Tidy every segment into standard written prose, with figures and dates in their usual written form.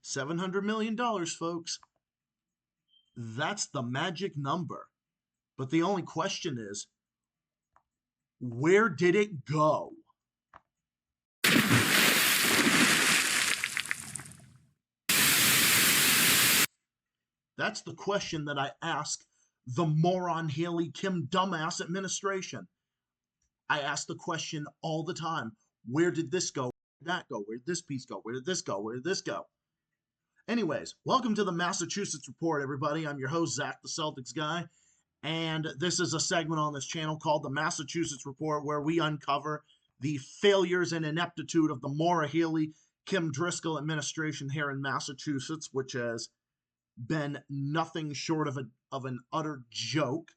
$700 million, folks. That's the magic number. But the only question is, where did it go? That's the question that I ask the Moron Healey-Kim Dumbass administration. I ask the question all the time. Where did this go? Where did that go? Where did this piece go? Where did this go? Where did this go? Anyways, welcome to the Massachusetts Report, everybody. I'm your host, Zach The Celtics Guy, and this is a segment on this channel called the Massachusetts Report, where we uncover the failures and ineptitude of the Maura Healey-Kim Driscoll administration here in Massachusetts, which has been nothing short of an utter joke.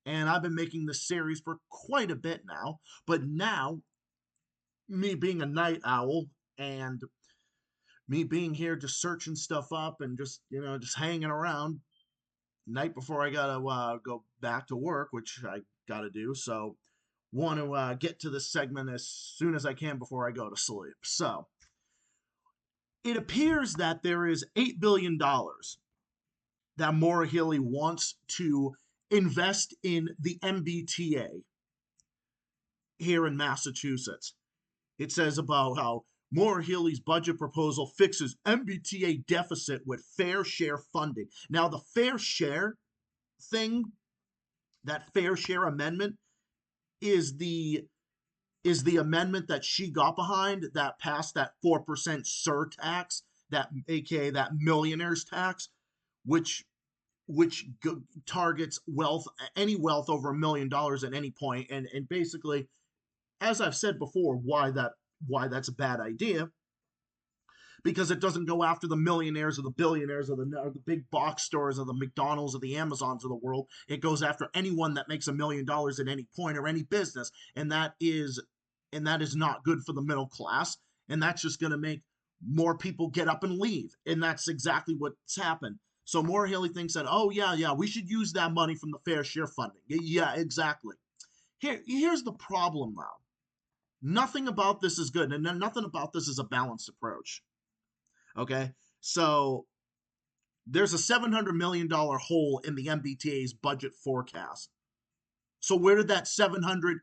And I've been making this series for quite a bit now, but now, me being a night owl and me being here just searching stuff up and just hanging around night before I gotta go back to work, which I gotta do. So want to get to this segment as soon as I can before I go to sleep. So it appears that there is $8 billion that Maura Healey wants to invest in the MBTA here in Massachusetts. It says about how Maura Healey's budget proposal fixes MBTA deficit with fair share funding. Now, the fair share thing, that fair share amendment, is the amendment that she got behind that passed that 4% surtax, that aka that millionaire's tax, which targets any wealth over $1 million at any point, and basically, as I've said before, why that's a bad idea, because it doesn't go after the millionaires or the billionaires or the big box stores or the McDonald's or the Amazons of the world. It goes after anyone that makes $1 million at any point or any business, and that is not good for the middle class, and that's just going to make more people get up and leave, and that's exactly what's happened. So Maura Healey thinks that, oh yeah, we should use that money from the fair share funding. Yeah, exactly. Here's the problem now. Nothing about this is good, and nothing about this is a balanced approach. Okay, so there's a $700 million hole in the MBTA's budget forecast. So where did that $700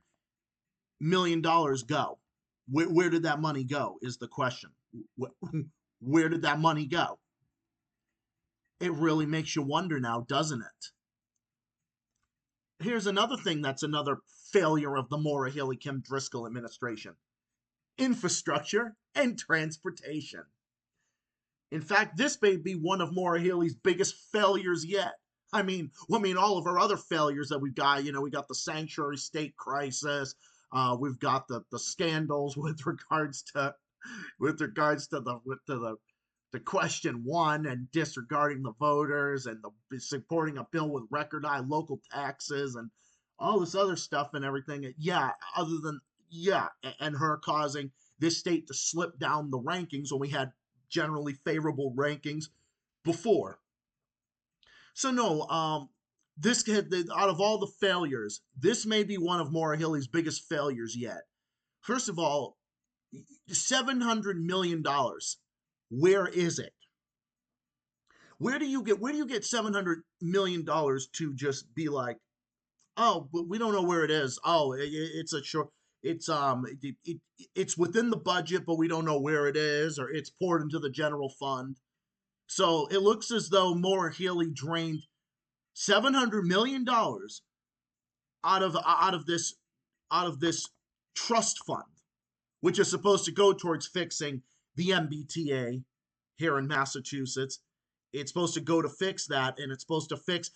million go? Where did that money go is the question. Where did that money go? It really makes you wonder now, doesn't it? Here's another thing that's another failure of the Maura Healey-Kim Driscoll administration: infrastructure and transportation. In fact, this may be one of Maura Healey's biggest failures yet. I mean, all of our other failures that we've got, we got the sanctuary state crisis, we've got the scandals with regards to the question one and disregarding the voters and supporting a bill with record high local taxes and all this other stuff and everything. And her causing this state to slip down the rankings when we had generally favorable rankings before. So no, out of all the failures, this may be one of Maura Healey's biggest failures yet. First of all, $700 million. Where is it? Where do you get $700 million to just be like, oh, but we don't know where it is. Oh, it's within the budget, but we don't know where it is, or it's poured into the general fund. So it looks as though Maura Healey drained $700 million out of this trust fund, which is supposed to go towards fixing the MBTA here in Massachusetts. It's supposed to go to fix that, and it's supposed to fix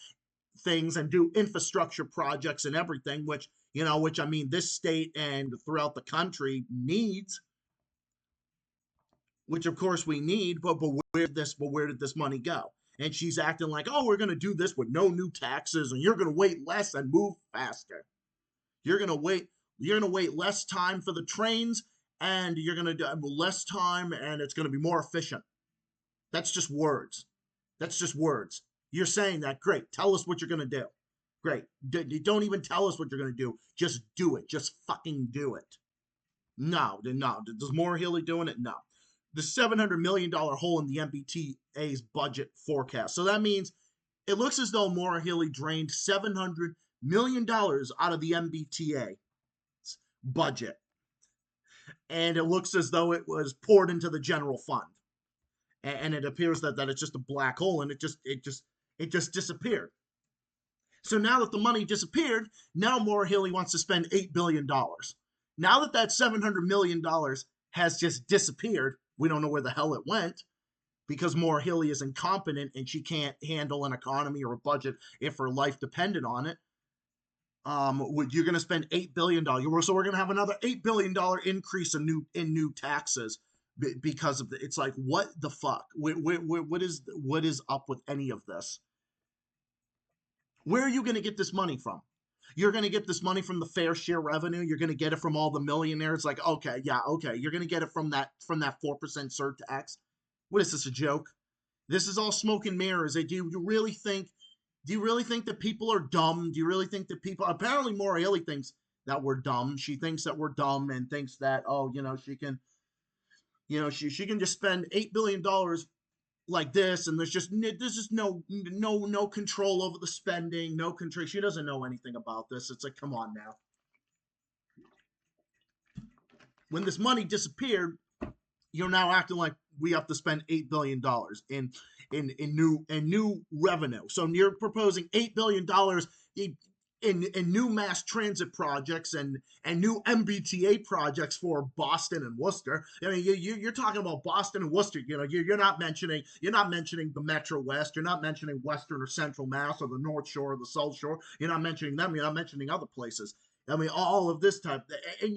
things and do infrastructure projects and everything, which this state and throughout the country needs, which of course we need, but where did this money go? And she's acting like, oh, we're going to do this with no new taxes, and you're going to wait less and move faster. You're going to wait less time for the trains, and you're going to do less time, and it's going to be more efficient. That's just words. You're saying that. Great. Tell us what you're going to do. Great. Don't even tell us what you're going to do. Just do it. Just fucking do it. No. Does Maura Healey doing it? No. the $700 million hole in the MBTA's budget forecast. So that means it looks as though Maura Healey drained $700 million out of the MBTA budget. And it looks as though it was poured into the general fund. And it appears that it's just a black hole, and it just disappeared. So now that the money disappeared, now Maura Healey wants to spend $8 billion. Now that $700 million has just disappeared, we don't know where the hell it went, because Maura Healey is incompetent and she can't handle an economy or a budget if her life depended on it. You're going to spend $8 billion. So we're going to have another $8 billion increase in new taxes because of it's like, what the fuck? What is up with any of this? Where are you going to get this money from? You're going to get this money from the fair share revenue. You're going to get it from all the millionaires. Like, okay, yeah, okay. You're going to get it from that 4% surtax. What is this, a joke? This is all smoke and mirrors. Do you really think that people are dumb? Do you really think that people, apparently Maura Healey thinks that we're dumb. She thinks that we're dumb and thinks that, she can just spend $8 billion like this, and there's just no control over the spending, no control. She doesn't know anything about this. It's like, come on now. When this money disappeared, you're now acting like we have to spend $8 billion in new revenue. So you're proposing $8 billion in new mass transit projects and new MBTA projects for Boston and Worcester. I mean, you're talking about Boston and Worcester. You're not mentioning the Metro West. You're not mentioning Western or Central Mass or the North Shore or the South Shore. You're not mentioning them. You're not mentioning other places. I mean, all of this type. And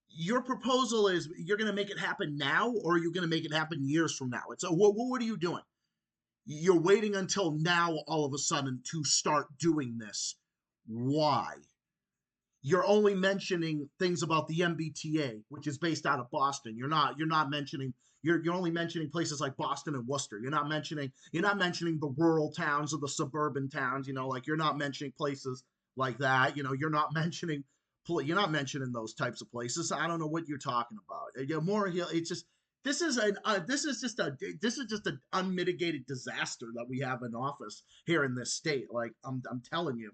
your proposal is, you're going to make it happen now, or are you going to make it happen years from now? It's what are you doing? You're waiting until now all of a sudden to start doing this. Why? You're only mentioning things about the MBTA, which is based out of Boston. You're only mentioning places like Boston and Worcester. You're not mentioning the rural towns or the suburban towns. You're not mentioning places like that. You're not mentioning those types of places. I don't know what you're talking about. Maura Healey, it's just, this is just an unmitigated disaster that we have in office here in this state. Like, I'm telling you.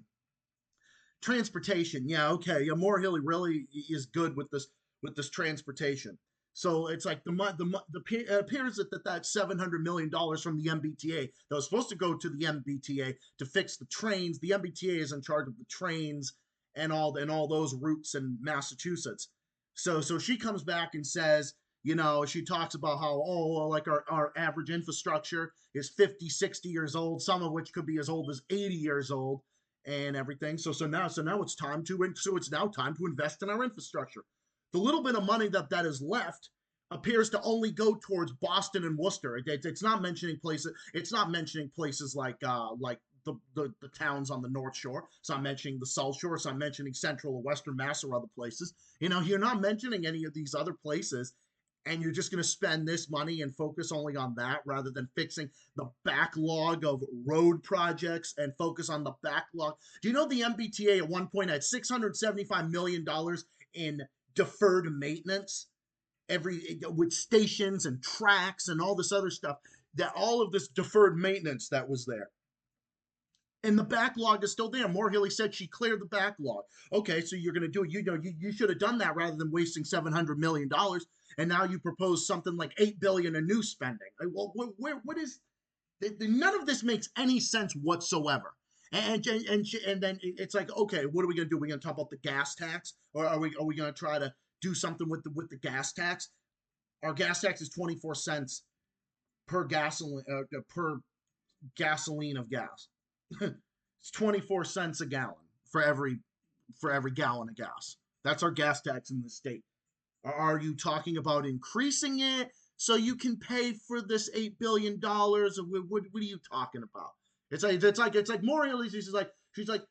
Transportation, yeah, okay. Yeah, Maura Healey really is good with this transportation. So it's like it appears that $700 million from the MBTA that was supposed to go to the MBTA to fix the trains. The MBTA is in charge of the trains and all those routes in Massachusetts. So she comes back and says, she talks about how, like our average infrastructure is 50, 60 years old, some of which could be as old as 80 years old. And everything. So now it's time to invest in our infrastructure. The little bit of money that is left appears to only go towards Boston and Worcester. It's not mentioning places. It's not mentioning places like the towns on the North Shore. It's not mentioning the South Shore. It's not mentioning Central or Western Mass or other places. You're not mentioning any of these other places. And you're just going to spend this money and focus only on that rather than fixing the backlog of road projects and focus on the backlog. Do you know the MBTA at one point had $675 million in deferred maintenance, with stations and tracks and all this other stuff, that all of this deferred maintenance that was there? And the backlog is still there. Maura Healey said she cleared the backlog. Okay, so you're going to do it. You should have done that rather than wasting $700 million. And now you propose something like $8 billion in new spending. Well, what is? None of this makes any sense whatsoever. And then it's like, okay, what are we going to do? Are we going to talk about the gas tax, or are we going to try to do something with the gas tax? Our gas tax is 24 cents per gasoline of gas. It's 24 cents a gallon for every gallon of gas. That's our gas tax in the state. Are you talking about increasing it so you can pay for this $8 billion? What are you talking about? It's like Maura Healey,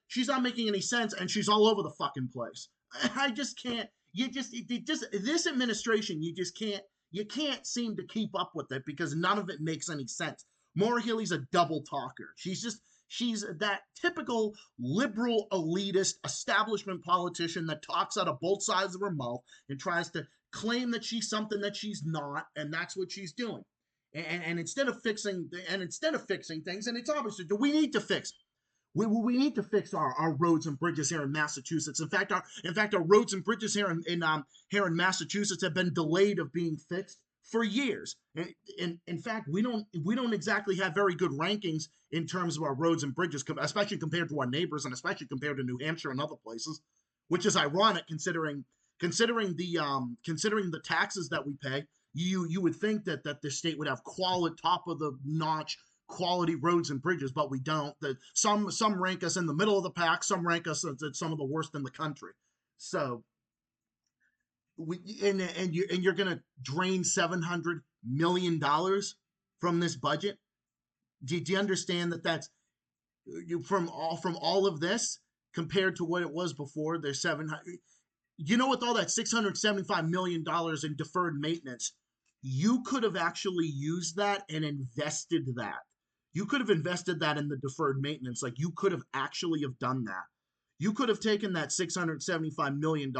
she's not making any sense, and she's all over the fucking place. I just can't. This administration, you can't seem to keep up with it because none of it makes any sense. Maura Healey's a double talker. She's that typical liberal elitist establishment politician that talks out of both sides of her mouth and tries to claim that she's something that she's not, and that's what she's doing. And instead of fixing things, and it's obvious, do we need to fix? We need to fix our roads and bridges here in Massachusetts. In fact, our roads and bridges here in Massachusetts have been delayed of being fixed for years. In fact, we don't exactly have very good rankings in terms of our roads and bridges, especially compared to our neighbors, and especially compared to New Hampshire and other places, which is ironic considering the taxes that we pay. You would think that the state would have quality, top of the notch quality roads and bridges, but we don't. That some rank us in the middle of the pack, some rank us at some of the worst in the country. So you're going to drain $700 million from this budget. Do you understand that that's from all of this compared to what it was before? There's 700. With all that $675 million in deferred maintenance, you could have actually used that and invested that. You could have invested that in the deferred maintenance. Like, you could have actually have done that. You could have taken that $675 million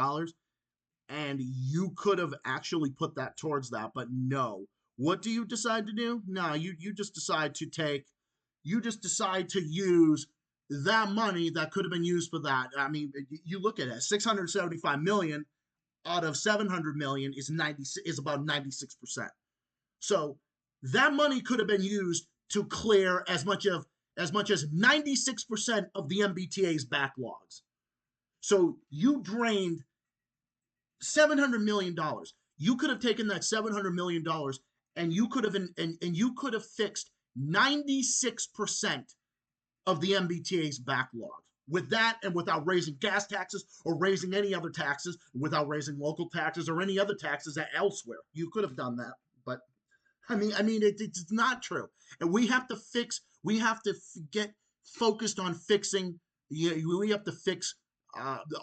and you could have actually put that towards that. But no. What do you decide to do? No, you just decide to use that money that could have been used for that. I mean, you look at it, $675 million out of $700 million is about 96%. So that money could have been used to clear as much as 96% of the MBTA's backlogs. So you drained $700 million. You could have taken that $700 million and you could have fixed 96% of the MBTA's backlogs. With that, and without raising gas taxes or raising any other taxes, without raising local taxes or any other taxes elsewhere, you could have done that. But it's not true. And we have to get focused on fixing. We have to fix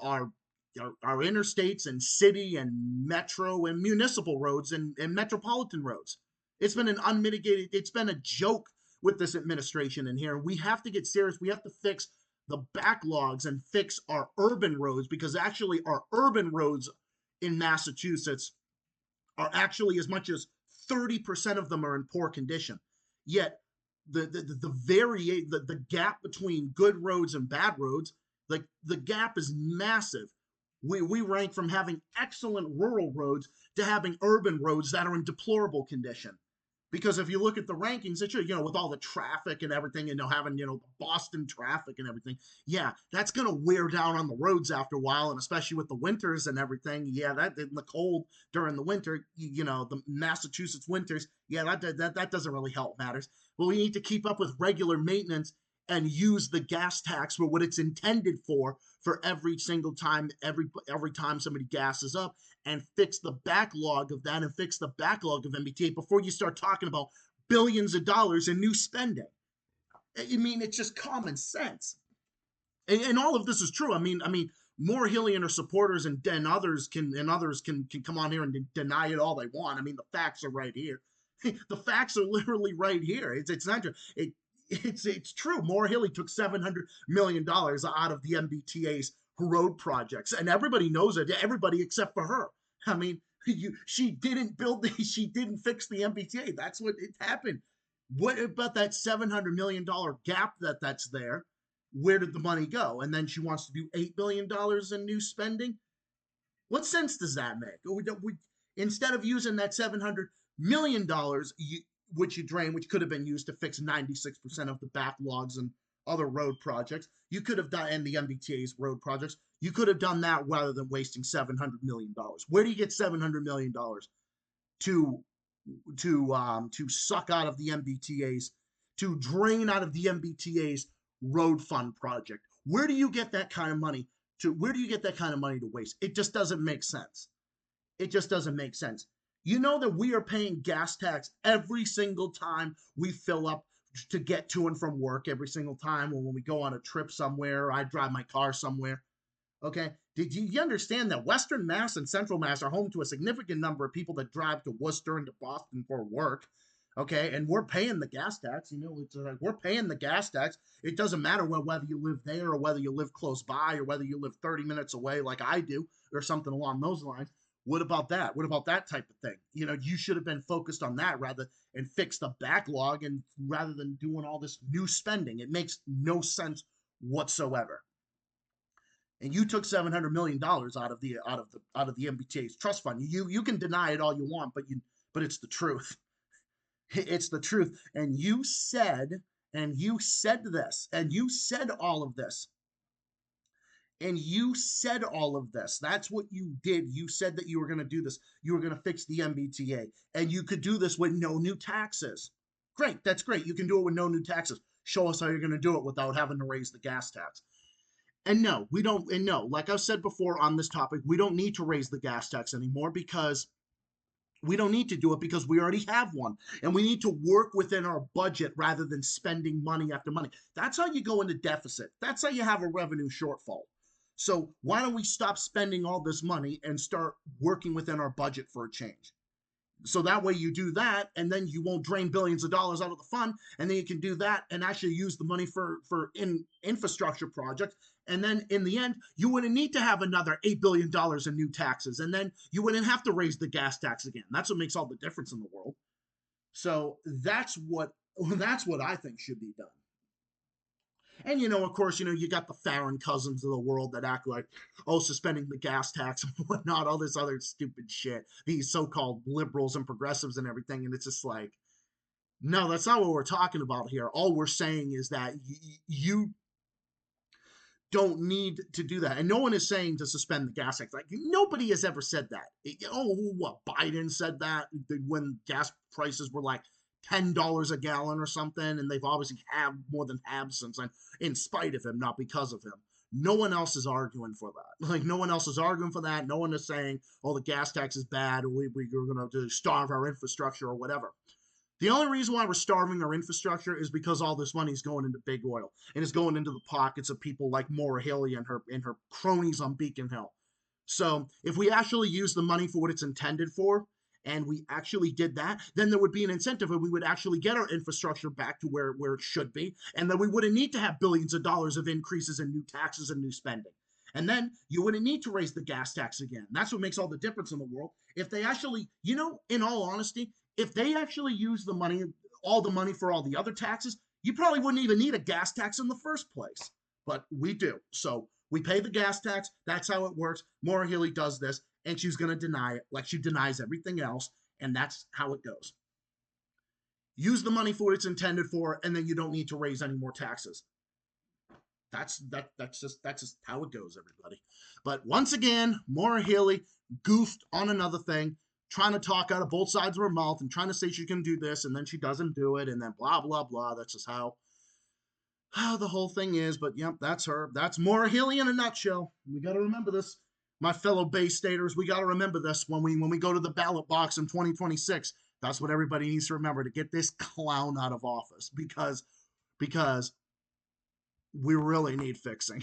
our interstates and city and metro and municipal roads and metropolitan roads. It's been it's been a joke with this administration in here. We have to get serious. We have to fix the backlogs and fix our urban roads, because actually our urban roads in Massachusetts are actually as much as 30% of them are in poor condition. Yet the gap between good roads and bad roads, like the gap is massive. We rank from having excellent rural roads to having urban roads that are in deplorable condition. Because if you look at the rankings, it's, with all the traffic and everything, having, the Boston traffic and everything, yeah, that's going to wear down on the roads after a while, and especially with the winters and everything, yeah, that in the cold during the winter, the Massachusetts winters, yeah, that doesn't really help matters. But we need to keep up with regular maintenance and use the gas tax for what it's intended for every single time, every time somebody gasses up, and fix the backlog of that and fix the backlog of MBTA before you start talking about billions of dollars in new spending. I mean, it's just common sense. And all of this is true. I mean, Maura Healey and her supporters and others can come on here and deny it all they want. I mean, the facts are right here. The facts are literally right here. It's not true. It's true. Maura Healey took $700 million out of the MBTA's road projects, and everybody knows it. Everybody except for her. I mean, she didn't fix the MBTA. That's what it happened. What about that $700 million gap that's there? Where did the money go? And then she wants to do $8 billion in new spending. What sense does that make? Instead of using that $700 million, which could have been used to fix 96% of the backlogs and other road projects, you could have done, and the MBTA's road projects, you could have done that rather than wasting $700 million. Where do you get $700 million to suck out of the MBTA's, to drain out of the MBTA's road fund project? Where do you get that kind of money to waste? It just doesn't make sense. It just doesn't make sense. You know that we are paying gas tax every single time we fill up to get to and from work, every single time when we go on a trip somewhere, or I drive my car somewhere. Okay? Did you understand that Western Mass and Central Mass are home to a significant number of people that drive to Worcester and to Boston for work? Okay? And we're paying the gas tax. It's like we're paying the gas tax. It doesn't matter whether you live there or whether you live close by or whether you live 30 minutes away like I do or something along those lines. What about that? What about that type of thing? You know, you should have been focused on that rather and fix the backlog and rather than doing all this new spending. It makes no sense whatsoever. And you took $700 million out of the MBTA's trust fund. You can deny it all you want, but it's the truth. It's the truth. And you said this, and you said all of this, and you said all of this. That's what you did. You said that you were going to do this. You were going to fix the MBTA, and you could do this with no new taxes. Great. That's great. You can do it with no new taxes. Show us how you're going to do it without having to raise the gas tax. And no, we don't. And no, like I've said before on this topic, we don't need to raise the gas tax anymore because we don't need to do it because we already have one. And we need to work within our budget rather than spending money after money. That's how you go into deficit. That's how you have a revenue shortfall. So why don't we stop spending all this money and start working within our budget for a change? So that way you do that, and then you won't drain billions of dollars out of the fund, and then you can do that and actually use the money for infrastructure projects. And then in the end, you wouldn't need to have another $8 billion in new taxes, and then you wouldn't have to raise the gas tax again. That's what makes all the difference in the world. So that's what I think should be done. And, of course, you got the Farron cousins of the world that act like, oh, suspending the gas tax and whatnot, all this other stupid shit. These so-called liberals and progressives and everything. And it's just like, no, that's not what we're talking about here. All we're saying is that you don't need to do that. And no one is saying to suspend the gas tax. Like, nobody has ever said that. What, Biden said that when gas prices were like $10 a gallon or something, and they've obviously have more than have since then, in spite of him, not because of him. No one else is arguing for that. Like, no one else is arguing for that. No one is saying, oh, the gas tax is bad, or we're going to starve our infrastructure or whatever. The only reason why we're starving our infrastructure is because all this money is going into big oil, and it's going into the pockets of people like Maura Healey and her cronies on Beacon Hill. So if we actually use the money for what it's intended for, and we actually did that, then there would be an incentive and we would actually get our infrastructure back to where it should be. And then we wouldn't need to have billions of dollars of increases in new taxes and new spending. And then you wouldn't need to raise the gas tax again. That's what makes all the difference in the world. If they actually, in all honesty, if they actually use the money, all the money for all the other taxes, you probably wouldn't even need a gas tax in the first place. But we do. So we pay the gas tax. That's how it works. Maura Healey does this, and she's going to deny it like she denies everything else, and that's how it goes. Use the money for what it's intended for, and then you don't need to raise any more taxes. That's just how it goes, everybody. But once again, Maura Healey goofed on another thing, trying to talk out of both sides of her mouth and trying to say she can do this, and then she doesn't do it, and then blah, blah, blah. That's just how the whole thing is. But yep, that's her. That's Maura Healey in a nutshell. We got to remember this. My fellow Bay Staters, we got to remember this when we go to the ballot box in 2026. That's what everybody needs to remember, to get this clown out of office, because we really need fixing.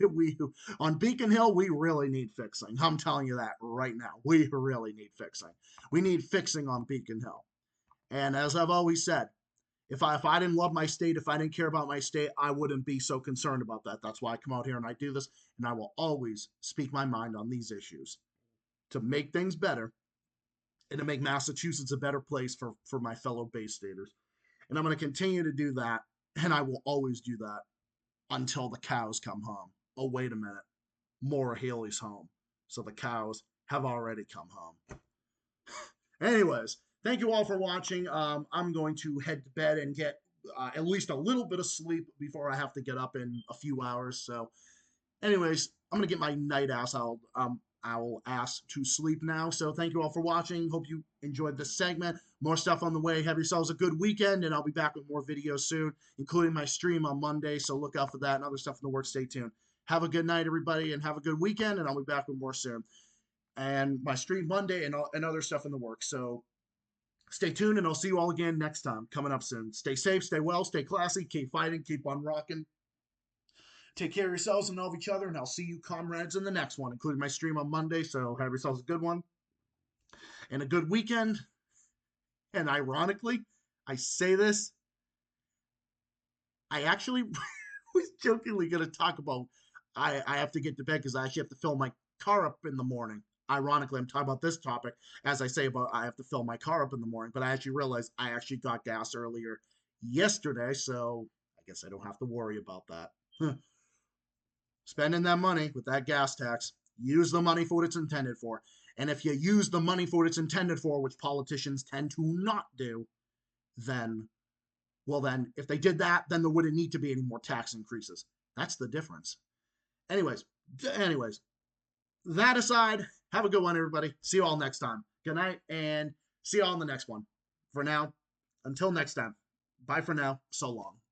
We on Beacon Hill, we really need fixing. I'm telling you that right now. We really need fixing. We need fixing on Beacon Hill. And as I've always said, if I didn't love my state, if I didn't care about my state, I wouldn't be so concerned about that. That's why I come out here and I do this, and I will always speak my mind on these issues to make things better and to make Massachusetts a better place for my fellow Bay Staters. And I'm going to continue to do that, and I will always do that until the cows come home. Oh, wait a minute. Maura Healey's home. So the cows have already come home. Anyways, thank you all for watching. I'm going to head to bed and get at least a little bit of sleep before I have to get up in a few hours. So anyways, I'm going to get my night owl ass to sleep now. So thank you all for watching. Hope you enjoyed this segment. More stuff on the way. Have yourselves a good weekend, and I'll be back with more videos soon, including my stream on Monday. So look out for that and other stuff in the works. Stay tuned. Have a good night, everybody, and have a good weekend, and I'll be back with more soon. And my stream Monday and other stuff in the works. So stay tuned, and I'll see you all again next time. Coming up soon. Stay safe, stay well, stay classy, keep fighting, keep on rocking. Take care of yourselves and of each other, and I'll see you comrades in the next one, including my stream on Monday. So have yourselves a good one and a good weekend. And ironically, I say this, I actually was jokingly going to talk about I have to get to bed because I actually have to fill my car up in the morning. ironically, I'm talking about this topic as I say about I have to fill my car up in the morning, but I actually realized I actually got gas earlier yesterday, so I guess I don't have to worry about that. Spending that money with that gas tax, use the money for what it's intended for. And if you use the money for what it's intended for, which politicians tend to not do, then, well, then if they did that, then there wouldn't need to be any more tax increases. That's the difference. Anyways, anyways, that aside, have a good one, everybody. See you all next time. Good night, and see you all in the next one. For now, until next time, bye for now. So long.